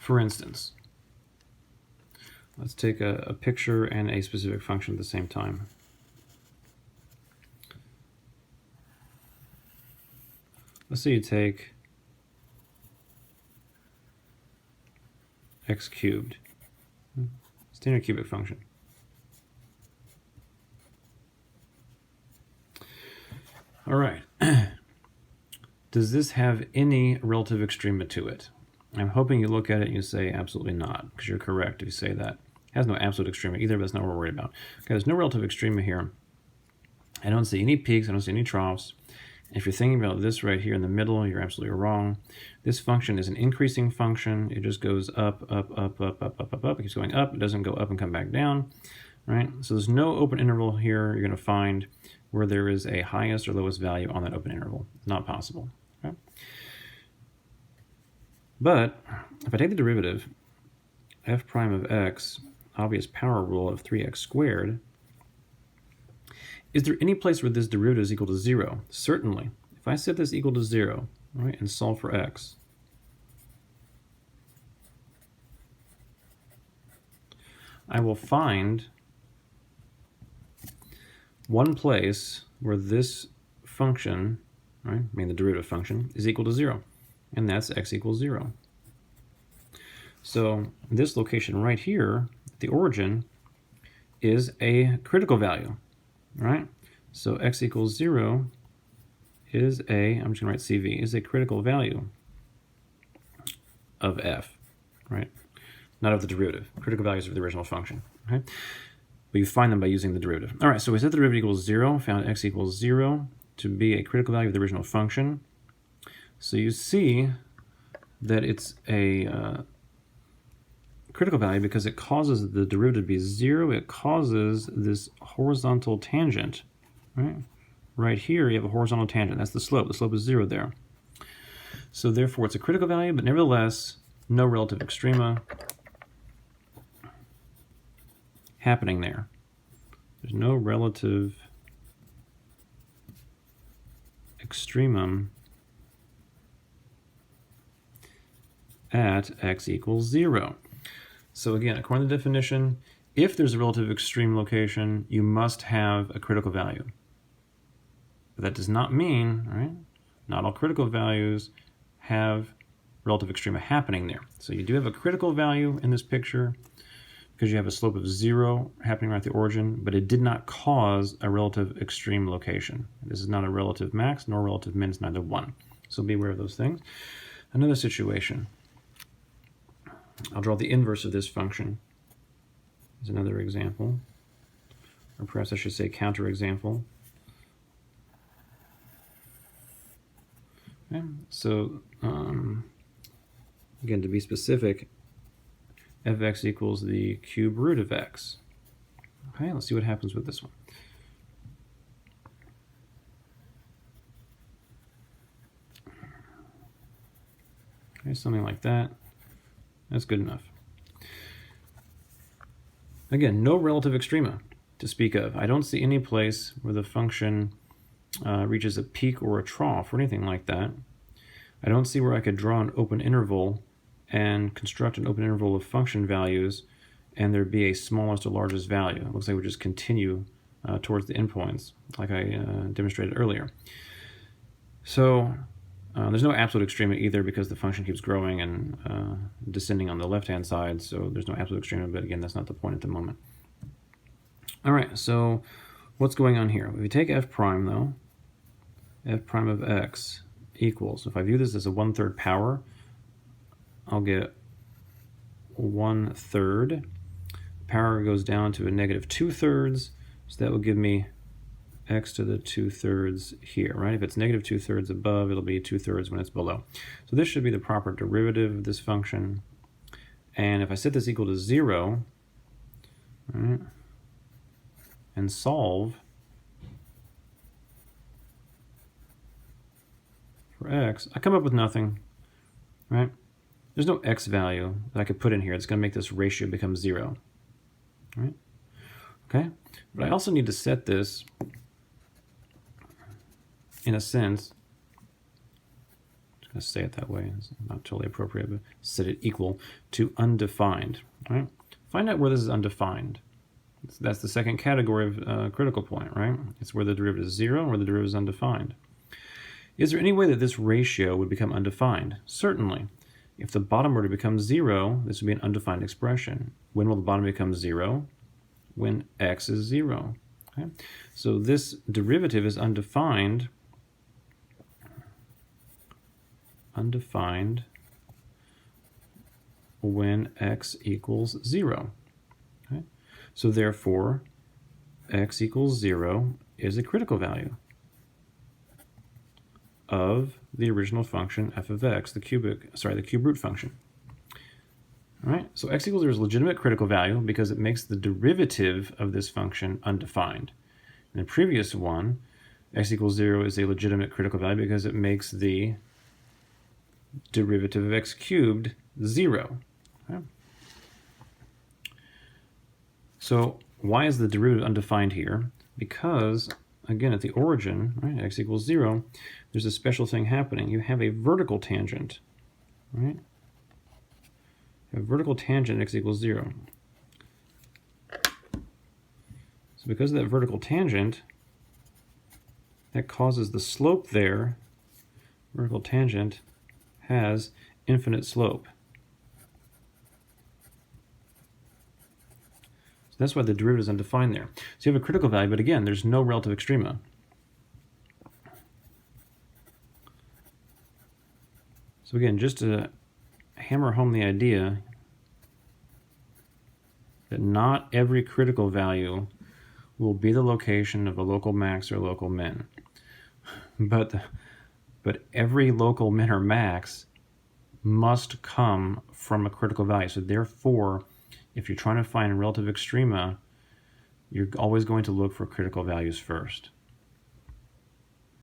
For instance, let's take a picture and a specific function at the same time. Let's say you take x cubed, standard cubic function. All right. Does this have any relative extrema to it? I'm hoping you look at it and you say absolutely not, because you're correct if you say that. It has no absolute extrema either, but that's not what we're worried about. Okay, there's no relative extrema here. I don't see any peaks, I don't see any troughs. If you're thinking about this right here in the middle, you're absolutely wrong. This function is an increasing function. It just goes up, up, up, up, up, up, up, up. It keeps going up. It doesn't go up and come back down, right? So there's no open interval here you're going to find where there is a highest or lowest value on that open interval. Not possible. Okay? But if I take the derivative, f prime of x, obvious power rule of 3x squared, is there any place where this derivative is equal to 0? Certainly. If I set this equal to 0, right, and solve for x, I will find one place where this function, right, I mean the derivative function, is equal to 0, and that's x equals 0. So this location right here, the origin, is a critical value, right? So x equals 0 is I'm just going to write CV, is a critical value of f, right? Not of the derivative. Critical values of the original function, okay? But you find them by using the derivative. All right, so we set the derivative equals 0, found x equals 0 to be a critical value of the original function. So you see that it's a critical value because it causes the derivative to be 0. It causes this horizontal tangent, right? Right here you have a horizontal tangent. That's the slope. The slope is 0 there. So therefore it's a critical value, but nevertheless no relative extrema happening there. There's no relative extremum at x equals 0. So again, according to the definition, if there's a relative extreme location, you must have a critical value. But that does not mean, right, not all critical values have relative extrema happening there. So you do have a critical value in this picture because you have a slope of 0 happening right at the origin, but it did not cause a relative extreme location. This is not a relative max nor relative min, it's neither one. So be aware of those things. Another situation. I'll draw the inverse of this function as another example, or perhaps I should say counterexample. Okay, so again, to be specific, fx equals the cube root of x. Okay, let's see what happens with this one. Okay, something like that. That's good enough. Again, no relative extrema to speak of. I don't see any place where the function reaches a peak or a trough or anything like that. I don't see where I could draw an open interval and construct an open interval of function values and there'd be a smallest or largest value. It looks like we just continue towards the endpoints like I demonstrated earlier. So there's no absolute extrema either because the function keeps growing and descending on the left-hand side, so there's no absolute extrema, but again, that's not the point at the moment. All right, so what's going on here? If we take f prime, though, f prime of x equals, if I view this as a 1/3 power, I'll get 1/3. Power goes down to a negative 2/3, so that will give me x to the 2/3 here, right? If it's negative 2/3 above, it'll be 2/3 when it's below. So this should be the proper derivative of this function. And if I set this equal to 0, right, and solve for x, I come up with nothing, right? There's no x value that I could put in here. It's going to make this ratio become 0, right? Okay, but I also need to set this, in a sense, going to say it that way. It's not totally appropriate, but set it equal to undefined. Right? Find out where this is undefined. That's the second category of critical point, right? It's where the derivative is 0 and where the derivative is undefined. Is there any way that this ratio would become undefined? Certainly. If the bottom were to become 0, this would be an undefined expression. When will the bottom become 0? When x is 0. Okay? So this derivative is undefined when x equals 0. Okay? So therefore, x equals 0 is a critical value of the original function f of x, the cube root function. All right, so x equals 0 is a legitimate critical value because it makes the derivative of this function undefined. In the previous one, x equals 0 is a legitimate critical value because it makes the derivative of x cubed 0. Okay. So why is the derivative undefined here? Because, again, at the origin, right, x equals 0, there's a special thing happening. You have a vertical tangent, right? A vertical tangent x equals 0. So because of that vertical tangent, that causes the slope there, vertical tangent, has infinite slope. So that's why the derivative is undefined there. So you have a critical value, but again, there's no relative extrema. So again, just to hammer home the idea that not every critical value will be the location of a local max or local min. But every local min or max must come from a critical value. So therefore, if you're trying to find relative extrema, you're always going to look for critical values first.